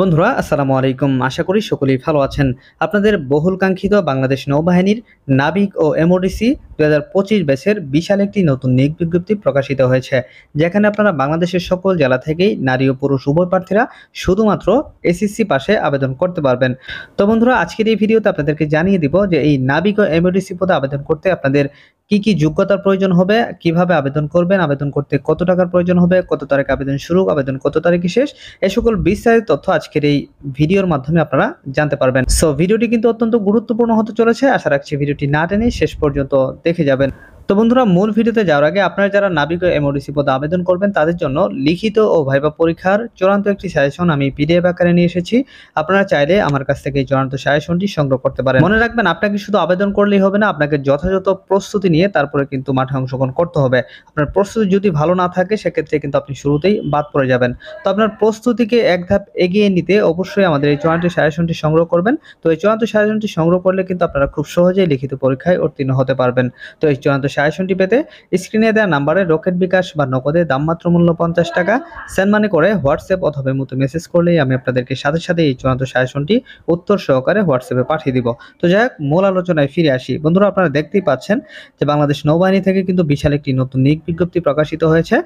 বন্ধুরা আসসালামু আলাইকুম। আশা করি সকলেই ভালো আছেন। আপনাদের বহুল কাঙ্ক্ষিত বাংলাদেশ নৌবাহিনীর নাবিক ও এমওডিসি ২০২৫ ব্যাচের বিশাল একটি নতুন নিয়োগ বিজ্ঞপ্তি প্রকাশিত হয়েছে। যেখানে আপনারা বাংলাদেশের সকল জেলা থেকেই নারী ও পুরুষ উভয় প্রার্থীরা শুধুমাত্র এসএসসি পাশে আবেদন করতে পারবেন। তো বন্ধুরা, আজকের এই ভিডিওতে আপনাদেরকে জানিয়ে দিব যে এই নাবিক ও এমওডিসি পদে আবেদন করতে আপনাদের কি যোগ্যতার প্রয়োজন হবে, কিভাবে আবেদন করবেন, আবেদন করতে কত টাকার প্রয়োজন হবে, কত তারিখে আবেদন শুরু, আবেদন কত তারিখে শেষ, এই সকল বিস্তারিত তথ্য আজকের এই ভিডিওর মাধ্যমে আপনারা জানতে পারবেন। সো ভিডিওটি কিন্তু অত্যন্ত গুরুত্বপূর্ণ হতে চলেছে। আশা রাখছি ভিডিওটি না টেনে শেষ পর্যন্ত দেখে যাবেন। তো বন্ধুরা, মূল ভিডিওতে যাওয়ার আগে আপনারা যারা নাবিক ও এমওডিসি পদে আবেদন করবেন তাদের জন্য লিখিত ও ভাইবা পরীক্ষার চূড়ান্ত একটি সাজেশন আমি পিডিএফ আকারে নিয়ে এসেছি। আপনারা চাইলে আমার কাছ থেকে এই চূড়ান্ত সাজেশনটি সংগ্রহ করতে পারেন। মনে রাখবেন, আপনাকে শুধু আবেদন করলেই হবে না, আপনাকে যথাযথ প্রস্তুতি নিয়ে তারপরে কিন্তু মাঠে অংশগ্রহণ করতে হবে। আপনার প্রস্তুতি যদি ভালো না থাকে সেক্ষেত্রে কিন্তু আপনি শুরুতেই বাদ পড়ে যাবেন। তো আপনার প্রস্তুতিকে এক ধাপ এগিয়ে নিতে অবশ্যই আমাদের এই চূড়ান্ত সাজেশনটি সংগ্রহ করবেন। তো এই চূড়ান্ত সাজেশনটি সংগ্রহ করলে কিন্তু আপনারা খুব সহজেই লিখিত পরীক্ষায় উত্তীর্ণ হতে পারবেন। তো এই চূড়ান্ত সাজেশনটি পেতে স্ক্রিনে দেওয়া নাম্বারে রকেট বিকাশ বা নগদে দামমাত্র মূল্য 50 টাকা সেন্ড মানি করে হোয়াটসঅ্যাপ অথবা ইমোতে মেসেজ করলেই আমি আপনাদেরকে সাথে সাথে এই চূড়ান্ত সাজেশনটি উত্তর সহকারে হোয়াটসঅ্যাপে পাঠিয়ে দিব। তো যাই হোক, মূল আলোচনায় ফিরে আসি। বন্ধুরা, আপনারা দেখতেই পাচ্ছেন যে বাংলাদেশ নৌবাহিনী থেকে কিন্তু বিশাল একটি নতুন নিয়োগ বিজ্ঞপ্তি প্রকাশিত হয়েছে,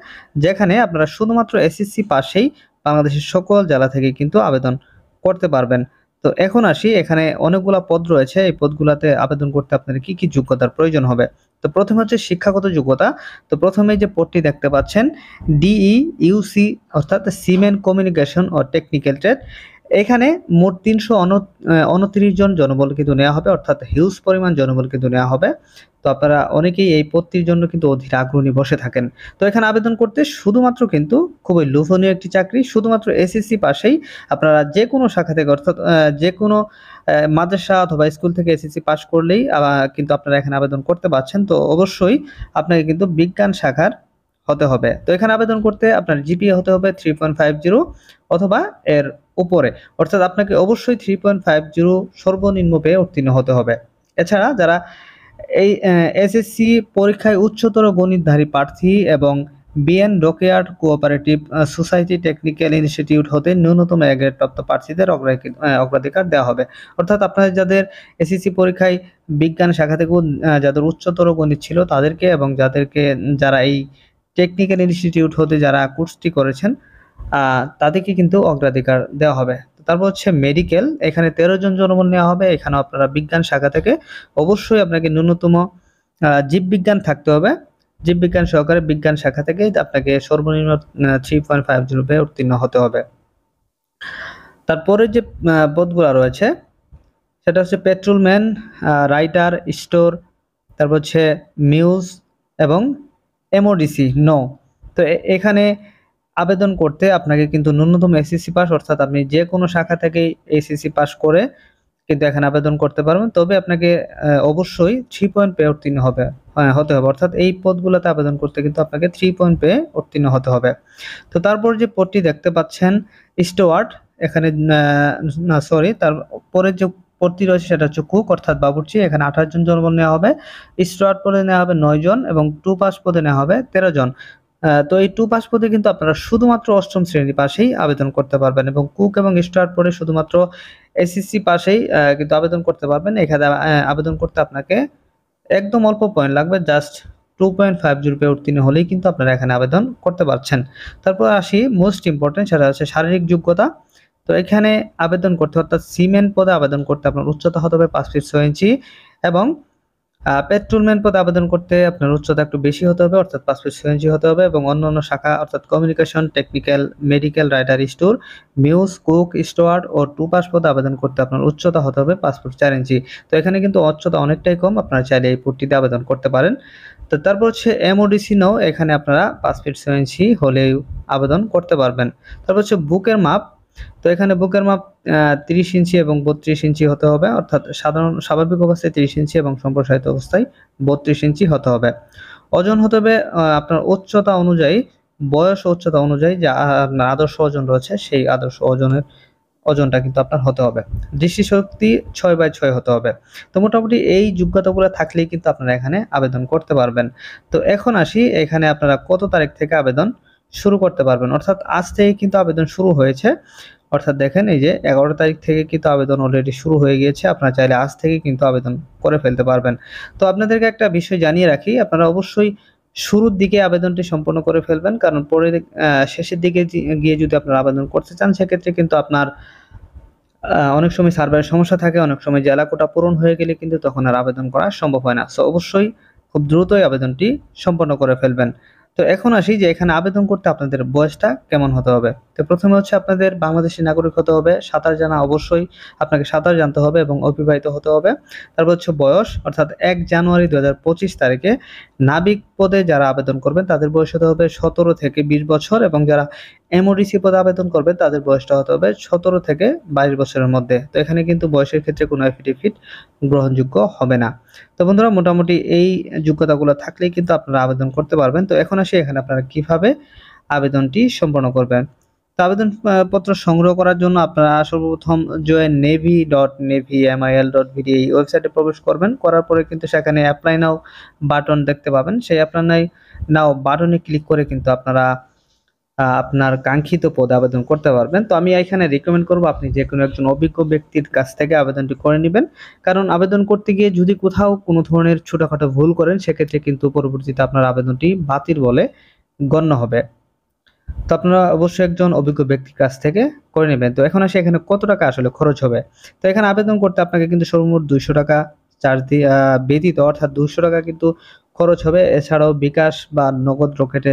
যেখানে আপনারা শুধুমাত্র এসএসসি পাশেই বাংলাদেশের সকল জেলা থেকে কিন্তু আবেদন করতে পারবেন। তো এখন আসি, এখানে অনেকগুলা পদ রয়েছে। এই পদগুলাতে আবেদন করতে আপনার কি যোগ্যতার প্রয়োজন হবে। তো প্রথমে হচ্ছে শিক্ষাগত যোগ্যতা। তো প্রথমে যে পদটি দেখতে পাচ্ছেন ডিই ইউসি অর্থাৎ সিমেন্ট কমিউনিকেশন ও টেকনিক্যাল ট্রেড, এখানে মোট ৩২৯ জন জনবল কিন্তু নেওয়া হবে, অর্থাৎ হিউজ পরিমাণ জনবল কিন্তু নেওয়া হবে। তো আপনারা অনেকেই এই পদটির জন্য কিন্তু অধীর আগ্রহী বসে থাকেন। তো এখানে আবেদন করতে শুধুমাত্র কিন্তু খুবই লোভনীয় একটি চাকরি, শুধুমাত্র এসএসসি পাশেই আপনারা যে কোনো শাখা থেকে অর্থাৎ যে কোনো মাদ্রাসা অথবা স্কুল থেকে এসএসসি পাস করলেই কিন্তু আপনারা এখানে আবেদন করতে পারছেন। তো অবশ্যই আপনাকে কিন্তু বিজ্ঞান শাখার হতে হবে। তো এখানে আবেদন করতে আপনার জিপিএ হতে হবে 3.50 অথবা এর উপরে, অর্থাৎ আপনাকে অবশ্যই 3.50 সর্বনিম্ন পেয়ে উত্তীর্ণ হতে হবে। এছাড়া যারা এই এসএসসি পরীক্ষায় উচ্চতর গণিতধারী প্রার্থী এবং BN dockyard cooperative society technical institute হতে ন্যূনতম এ গ্রেড প্রাপ্ত প্রার্থীদের অগ্রাধিকার দেওয়া হবে। অর্থাৎ আপনাদের যাদের এসএসসি পরীক্ষায় বিজ্ঞান শাখা থেকেও যাদের উচ্চতর গণিত ছিল তাদেরকে, এবং যারা এই টেকনিক্যাল ইনস্টিটিউট হতে যারা কোর্সটি করেছেন তাদেরকে কিন্তু অগ্রাধিকার দেওয়া হবে। তারপর হচ্ছে মেডিকেল, এখানে 13 জন জনবল নেওয়া হবে। এখানেও আপনারা বিজ্ঞান শাখা থেকে অবশ্যই আপনাকে ন্যূনতম জীববিজ্ঞান থাকতে হবে। জীববিজ্ঞান সহকারে বিজ্ঞান শাখা থেকে আপনাকে সর্বনিম্ন 3.50 পেয়ে উত্তীর্ণ হতে হবে। তারপরে যে পদগুলো রয়েছে সেটা হচ্ছে পেট্রোলম্যান, রাইটার, স্টোর, তারপর হচ্ছে মিউজ এবং এমওডিসি নো। তো এখানে আবেদন করতে আপনাকে কিন্তু ন্যূনতম এসএসসি পাস, অর্থাৎ আপনি যে কোনো শাখা থেকেই এসএসসি পাস করে কিন্তু এখানে আবেদন করতে পারবেন। তবে আপনাকে অবশ্যই 3 পয়েন্ট পেয়ে উত্তীর্ণ হতে হবে, অর্থাৎ এই পদগুলোতে আবেদন করতে কিন্তু আপনাকে 3 পয়েন্ট পেয়ে উত্তীর্ণ হতে হবে। তো তারপর যে পদটি দেখতে পাচ্ছেন স্টুয়ার্ড, এখানে না সরি, তারপরের যে পদটি রয়েছে সেটা হচ্ছে কুক অর্থাৎ বাবুর্চি। এখানে 28 জন জনবল নেওয়া হবে। স্টুয়ার্ড পদে নেওয়া হবে 9 জন এবং টু পাস পদে নেওয়া হবে 13 জন। তো এই টু পাস পদে কিন্তু আপনারা শুধুমাত্র অষ্টম শ্রেণী পাশেই আবেদন করতে পারবেন, এবং কুক এবং স্টুয়ার্ড পদে শুধুমাত্র এসএসসি পাশেই কিন্তু আবেদন করতে পারবেন। এখানে আবেদন করতে আপনাকে একদম অল্প পয়েন্ট লাগবে, জাস্ট 2.50 পেয়ে উত্তীর্ণ হলেই কিন্তু আপনারা এখানে আবেদন করতে পারছেন। তারপর আসি মোস্ট ইম্পর্টেন্ট, সেটা হচ্ছে শারীরিক যোগ্যতা। তো এখানে আবেদন করতে অর্থাৎ সিমেন্ট পদে আবেদন করতে আপনার উচ্চতা হতে হবে 5 ফিট 6 ইঞ্চি, এবং পেট্রোলম্যান পদে আবেদন করতে আপনার উচ্চতা একটু বেশি হতে হবে, অর্থাৎ 5 ফিট 6 ইঞ্চি হতে হবে, এবং অন্যান্য শাখা অর্থাৎ communication, technical, medical, writer, store, মিউজ, কুক, স্টুয়ার্ড ও টু পাস পদে আবেদন করতে আপনার উচ্চতা হতে হবে 5 ফুট 4 ইঞ্চি। তো এখানে কিন্তু উচ্চতা অনেকটাই কম, আপনারা চাইলে এই পদটিতে আবেদন করতে পারেন। তো তারপর হচ্ছে এমওডিসি নাও, এখানে আপনারা 5 ফিট 6 ইঞ্চি হলেও আবেদন করতে পারবেন। তারপর হচ্ছে বুকের মাপ। তো এখানে বুকের মাপ 30 ইঞ্চি এবং 32 ইঞ্চি হতে হবে, অর্থাৎ স্বাভাবিক অবস্থায় 30 ইঞ্চি এবং সম্প্রসারিত অবস্থায় 32 ইঞ্চি হতে হবে। ওজন হতে হবে আপনার উচ্চতা অনুযায়ী, বয়স ও উচ্চতা অনুযায়ী যে আপনার আদর্শ ওজন রয়েছে সেই আদর্শ ওজনটা কিন্তু আপনার হতে হবে। দৃষ্টিশক্তি 6/6 হতে হবে। তো মোটামুটি এই যোগ্যতাগুলো থাকলেই কিন্তু আপনারা এখানে আবেদন করতে পারবেন। তো এখন আসি, এখানে আপনারা কত তারিখ থেকে আবেদন শুরু করতে পারবেন, অর্থাৎ আজ থেকে কিন্তু আবেদন শুরু হয়েছে। অর্থাৎ দেখেন এই যে 11 তারিখ থেকে কিন্তু আবেদন অলরেডি শুরু হয়ে গিয়েছে। আপনারা চাইলে আজ থেকে কিন্তু আবেদন করে ফেলতে পারবেন। তো আপনাদেরকে একটা বিষয় জানিয়ে রাখি, আপনারা অবশ্যই শুরুর দিকে আবেদনটি সম্পন্ন করে ফেলবেন। কারণ পরে শেষের দিকে গিয়ে যদি আপনারা আবেদন করতে চান, সেক্ষেত্রে কিন্তু আপনার অনেক সময় সার্ভারের সমস্যা থাকে, অনেক সময় জেলা কোটা পূরণ হয়ে গেলে কিন্তু তখন আর আবেদন করা সম্ভব হয় না। সো অবশ্যই খুব দ্রুতই আবেদনটি সম্পন্ন করে ফেলবেন। তো এখন আসি যে এখানে আবেদন করতে আপনাদের বয়সটা কেমন হতে হবে। তো প্রথমে হচ্ছে আপনাদের বাংলাদেশী নাগরিক হতে হবে, সাঁতার জানা অবশ্যই আপনাকে সাঁতার জানতে হবে এবং অবিবাহিত হতে হবে। তারপর হচ্ছে বয়স, অর্থাৎ ১ জানুয়ারি ২০২৫ তারিখে নাবিক পদে যারা আবেদন করবেন তাদের বয়স হতে হবে ১৭ থেকে ২০ বছর এবং যারা এমওডিসি পদে আবেদন করবেন তাদের বয়সটা হতে হবে ১৭ থেকে ২২ বছরের মধ্যে। তো এখানে কিন্তু বয়সের ক্ষেত্রে কোনো এফিডেভিট গ্রহণযোগ্য হবে না। তো বন্ধুরা, মোটামুটি এই যোগ্যতাগুলো থাকলেই কিন্তু আপনারা আবেদন করতে পারবেন। তো এখন আসি এখানে আপনারা কিভাবে আবেদনটি সম্পন্ন করবেন। তো আবেদন পত্র সংগ্রহ করার জন্য আপনারা সর্বপ্রথম join.navy.mil.bd এই ওয়েবসাইটে প্রবেশ করবেন। করার পরে কিন্তু সেখানে অ্যাপ্লাই নাও বাটন দেখতে পাবেন। সেই অ্যাপ্লাই নাও বাটনে ক্লিক করে কিন্তু আপনারা আপনার কাঙ্ক্ষিত পদে আবেদন করতে পারবেন। তো আমি এখানে রিকমেন্ড করব আপনি যেকোনো একজন অভিজ্ঞ ব্যক্তির কাছ থেকে আবেদনটি করে নিবেন। কারণ আবেদন করতে গিয়ে যদি কোথাও কোনো ধরনের ছোটখাটো ভুল করেন, সেক্ষেত্রে কিন্তু পরবর্তীতে আপনার আবেদনটি বাতিল বলে গণ্য হবে। তো আপনারা অবশ্যই একজন অভিজ্ঞ ব্যক্তির কাছ থেকে করে নেবেন। তো এখন আসি এখানে কত টাকা আসলে খরচ হবে। তো এখানে আবেদন করতে আপনাকে কিন্তু সর্বমোট ২০০ টাকা চার্জ দিয়ে ব্যতীত, অর্থাৎ ২০০ টাকা কিন্তু খরচ হবে। এছাড়াও বিকাশ বা নগদ রকেটে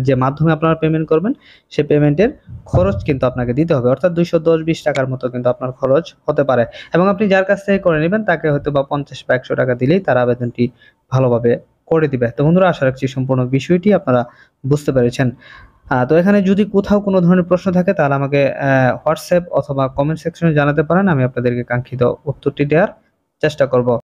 যে মাধ্যমে আপনারা পেমেন্ট করবেন, সেই পেমেন্টের খরচ কিন্তু আপনাকে দিতে হবে। অর্থাৎ ২১০-২০ টাকার মতো কিন্তু আপনার খরচ হতে পারে। এবং আপনি যার কাছ থেকে করে নেবেন তাকে হয়তোবা ৫০ বা ১০০ টাকা দিলেই তার আবেদনটি ভালোভাবে করে দিবে। তো বন্ধুরা, আশা রাখছি সম্পূর্ণ বিষয়টি আপনারা বুঝতে পেরেছেন। তো এখানে যদি কোথাও কোনো ধরনের প্রশ্ন থাকে তাহলে আমাকে হোয়াটসঅ্যাপ অথবা কমেন্ট সেকশনে জানাতে পারেন। আমি আপনাদেরকে কাঙ্ক্ষিত উত্তরটি দেওয়ার চেষ্টা করব।